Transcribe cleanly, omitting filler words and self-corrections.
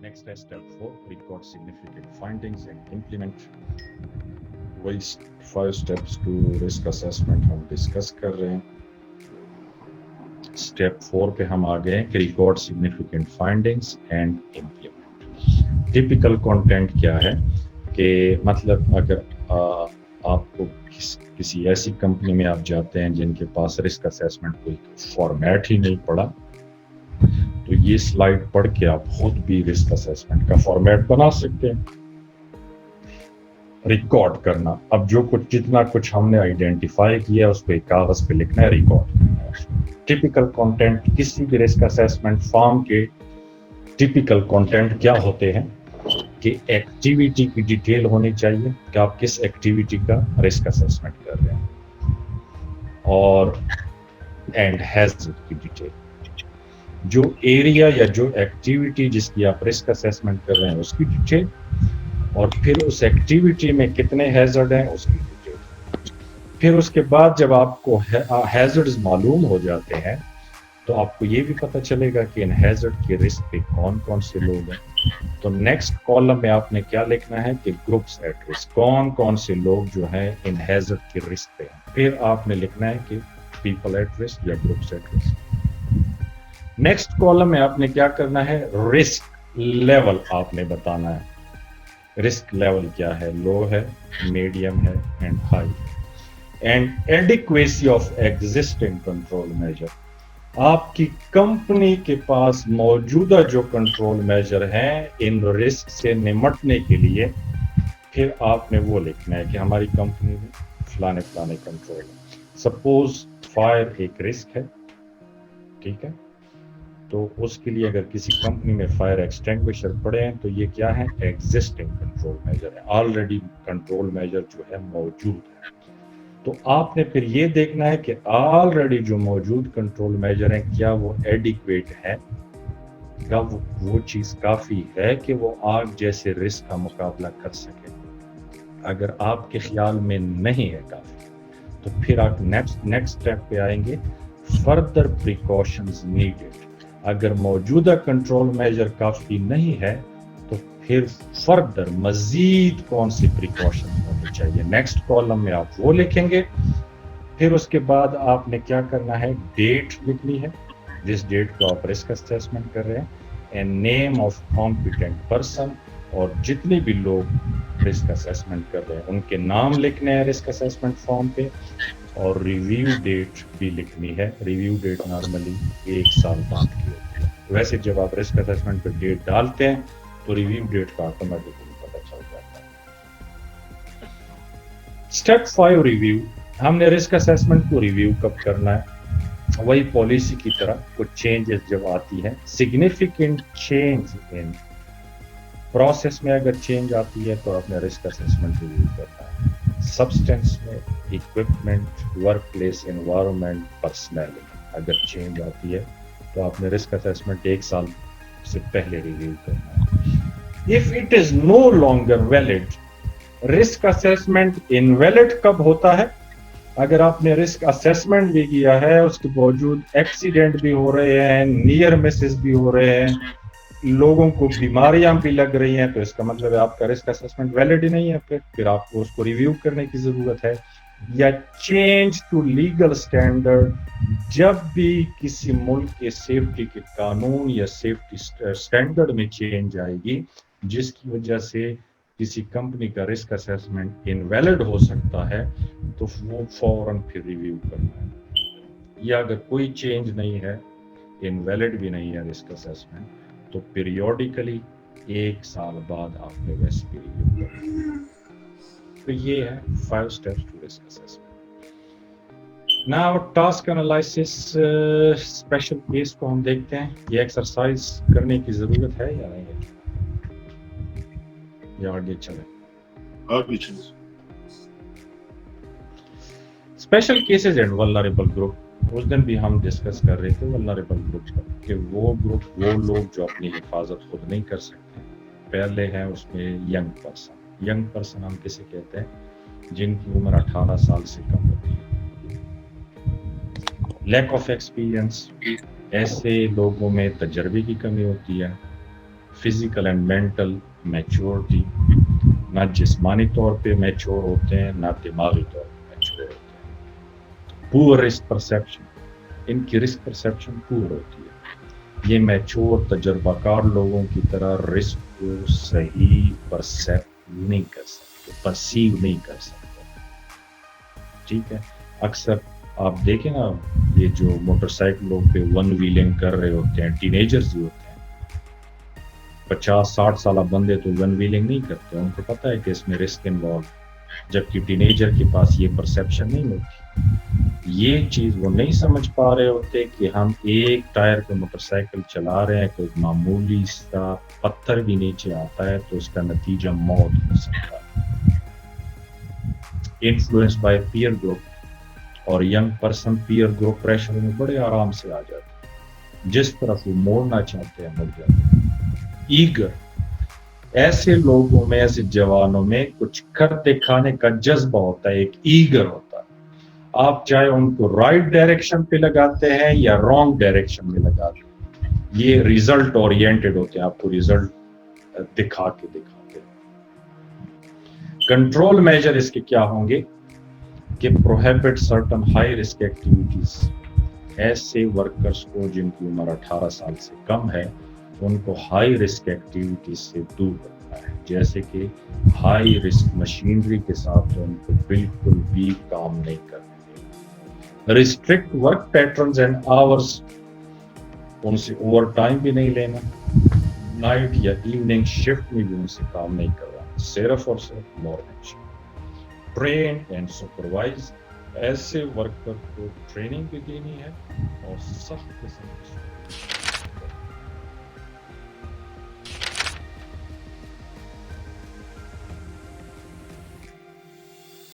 Next है step 4, record significant findings and implement. वही 5 steps to risk assessment हम discuss कर रहे हैं. स्टेप 4 पे हम आ गए हैं कि record significant findings and implement. Typical content क्या है कि मतलब अगर आपको किसी ऐसी कंपनी में आप जाते हैं जिनके पास रिस्क असेसमेंट कोई फॉर्मेट ही नहीं पड़ा, तो ये स्लाइड पढ़ के आप खुद भी रिस्क असेसमेंट का फॉर्मेट बना सकते हैं. रिकॉर्ड करना, अब जो कुछ जितना कुछ हमने आइडेंटिफाई किया उसको एक कागज पे लिखना है, रिकॉर्ड करना है. टिपिकल कंटेंट किसी भी रिस्क असेसमेंट फॉर्म के टिपिकल कंटेंट क्या होते हैं कि एक्टिविटी की डिटेल होनी चाहिए कि आप किस एक्टिविटी का रिस्क असेसमेंट कर रहे हैं, और एंड हैज़ार्ड की डिटेल, जो एरिया या जो एक्टिविटी जिसकी आप रिस्क असेसमेंट कर रहे हैं उसकी डिटेल, और फिर उस एक्टिविटी में कितने हैज़ार्ड हैं उसकी डिटेल. फिर उसके बाद जब आपको हैज़ार्ड्स मालूम हो जाते हैं तो आपको ये भी पता चलेगा कि इन हैज़ार्ड के रिस्क पे कौन कौन से लोग हैं. तो नेक्स्ट कॉलम में आपने क्या लिखना है कि ग्रुप्स एट रिस्क, कौन कौन से लोग जो हैं इन हैज़ार्ड के रिस्क पे हैं. फिर आपने लिखना है कि पीपल एट रिस्क या groups at risk. Next column में आपने क्या करना है, रिस्क लेवल आपने बताना है. रिस्क लेवल क्या है, लो है, मीडियम है and high. And adequacy of existing control measure, आपकी कंपनी के पास मौजूदा जो कंट्रोल मेजर हैं इन रिस्क से निपटने के लिए, फिर आपने वो लिखना है कि हमारी कंपनी में फलाने फलाने कंट्रोल है. सपोज फायर एक रिस्क है, ठीक है, तो उसके लिए अगर किसी कंपनी में फायर एक्सटिंग्विशर पड़े हैं तो ये क्या है, एग्जिस्टिंग कंट्रोल मेजर है, ऑलरेडी कंट्रोल मेजर जो है मौजूद है. तो आपने फिर ये देखना है कि ऑलरेडी जो मौजूद कंट्रोल मेजर हैं क्या वो एडिक्वेट है, क्या वो चीज़ काफ़ी है कि वो आग जैसे रिस्क का मुकाबला कर सके. अगर आपके ख्याल में नहीं है काफ़ी, तो फिर आप नेक्स्ट स्टेप पे आएंगे, फर्दर प्रिकॉशंस नीडेड. अगर मौजूदा कंट्रोल मेजर काफ़ी नहीं है तो फिर फर्दर मजीद कौन सी प्रिकॉशन होनी चाहिए. नेक्स्ट कॉलम में आप वो लिखेंगे. फिर उसके बाद आपने क्या करना है, डेट लिखनी है जिस डेट को आप रिस्क असेसमेंट कर रहे हैं, and name of competent person, और जितने भी लोग रिस्क असेसमेंट कर रहे हैं उनके नाम लिखने हैं रिस्क असेसमेंट फॉर्म पे, और रिव्यू डेट भी लिखनी है. रिव्यू डेट नॉर्मली 1 साल बाद की होती है. वैसे जब आप रिस्क असेसमेंट पे डेट डालते हैं तो रिव्यू डेट का ऑटोमेटिकली पता चल जाता है. Step 5 review. हमने रिस्क असेसमेंट को रिव्यू कब करना है, वही पॉलिसी की तरह कुछ चेंजेस जब आती है, सिग्निफिकेंट चेंज इन प्रोसेस में अगर चेंज आती है तो आपने रिस्क असेसमेंट रिव्यू करना है. सब्सटेंस में, equipment, work place environment, personality अगर चेंज आती है तो आपने रिस्क असेसमेंट 1 साल से पहले रिव्यू करना है. If it is no longer valid, risk assessment invalid कब होता है, अगर आपने रिस्क असेसमेंट भी किया है उसके बावजूद एक्सीडेंट भी हो रहे हैं, नियर मिसेस भी हो रहे हैं, लोगों को बीमारियां भी लग रही हैं, तो इसका मतलब है आपका रिस्क असेसमेंट वैलिड ही नहीं है. फिर आपको उसको रिव्यू करने की जरूरत है. या चेंज टू लीगल स्टैंडर्ड, जब भी किसी मुल्क के सेफ्टी के कानून या सेफ्टी स्टैंडर्ड में चेंज आएगी जिसकी वजह से किसी कंपनी का रिस्क असेसमेंट इनवैलिड हो सकता है, तो वो फौरन फिर रिव्यू करना है. या अगर कोई चेंज नहीं है, इनवैलिड भी नहीं है रिस्क असेसमेंट, तो पीरियोडिकली 1 साल बाद आपने वैसे भी रिव्यू करना. तो ये है 5 steps to risk assessment. Now task analysis, special case को हम देखते हैं. ये एक्सरसाइज करने की जरूरत है या नहीं है, या आगे चले? आगे चले. Special cases and vulnerable group. उस दिन भी हम डिस्कस कर रहे थे वल्नरेबल ग्रुप का, कि वो ग्रुप, वो लोग जो अपनी हिफाजत खुद नहीं कर सकते. पहले है उसमें यंग पर्सन. यंग पर्सन हम किसे कहते हैं, जिनकी उम्र 18 साल से कम होती है. लैक ऑफ एक्सपीरियंस, ऐसे लोगों में तजर्बे की कमी होती है. فزیکل اینڈ مینٹل میچورٹی، نہ جسمانی طور پہ میچور ہوتے ہیں نہ دماغی طور پہ میچور ہوتے ہیں. پور رسک پرسیپشن، ان کی رسک پرسیپشن پور ہوتی ہے. یہ میچور تجربہ کار لوگوں کی طرح رسک کو صحیح پرسیپٹ نہیں کر سکتے، پرسیو نہیں کر سکتے. ٹھیک ہے، اکثر آپ دیکھیں نا یہ جو موٹر سائیکلوں پہ ون ویلنگ کر رہے ہوتے ہیں ٹینیجرز ہی ہوتے ہیں، 50-60 سالہ بندے تو ون ویلنگ نہیں کرتے، ان کو پتہ ہے کہ اس میں رسک انوالو، جبکہ ٹینیجر کے پاس یہ پرسیپشن نہیں ہوتی. یہ چیز وہ نہیں سمجھ پا رہے ہوتے کہ ہم ایک ٹائر پہ موٹر سائیکل چلا رہے ہیں، کوئی معمولی سا پتھر بھی نیچے آتا ہے تو اس کا نتیجہ موت ہو سکتا ہے. انفلوئنس بائی پیئر گروپ، اور young person peer group pressure میں بڑے آرام سے آ جاتے ہیں، جس طرف وہ موڑنا چاہتے ہیں مڑ جاتے ہیں. ایگر، ایسے لوگوں میں، ایسے جوانوں میں کچھ کر دکھانے کا جذبہ ہوتا ہے، ایک ایگر ہوتا ہے. آپ چاہے ان کو رائٹ ڈائریکشن پہ لگاتے ہیں یا رانگ ڈائریکشن میں لگاتے ہیں، یہ ریزلٹ اورینٹڈ ہوتے ہیں، آپ کو ریزلٹ دکھا کے دکھاتے ہیں. کنٹرول میجر اس کے کیا ہوں گے کہ prohibit certain high risk activities. ایسے ورکرز کو جن کی عمر 18 سال سے کم ہے ان کو ہائی رسک ایکٹیویٹیز سے دور رکھنا ہے، جیسے کہ ہائی رسک مشینری کے ساتھ ان کو بالکل بھی کام نہیں کرنا. Restrict work patterns and hours, ان سے اوور ٹائم بھی نہیں لینا، نائٹ یا ایوننگ شفٹ میں بھی ان سے کام نہیں کروانا، صرف اور صرف morning shift. Train and supervise, ایسے ورکر کو ٹریننگ بھی دینی ہے اور سخت قسم کی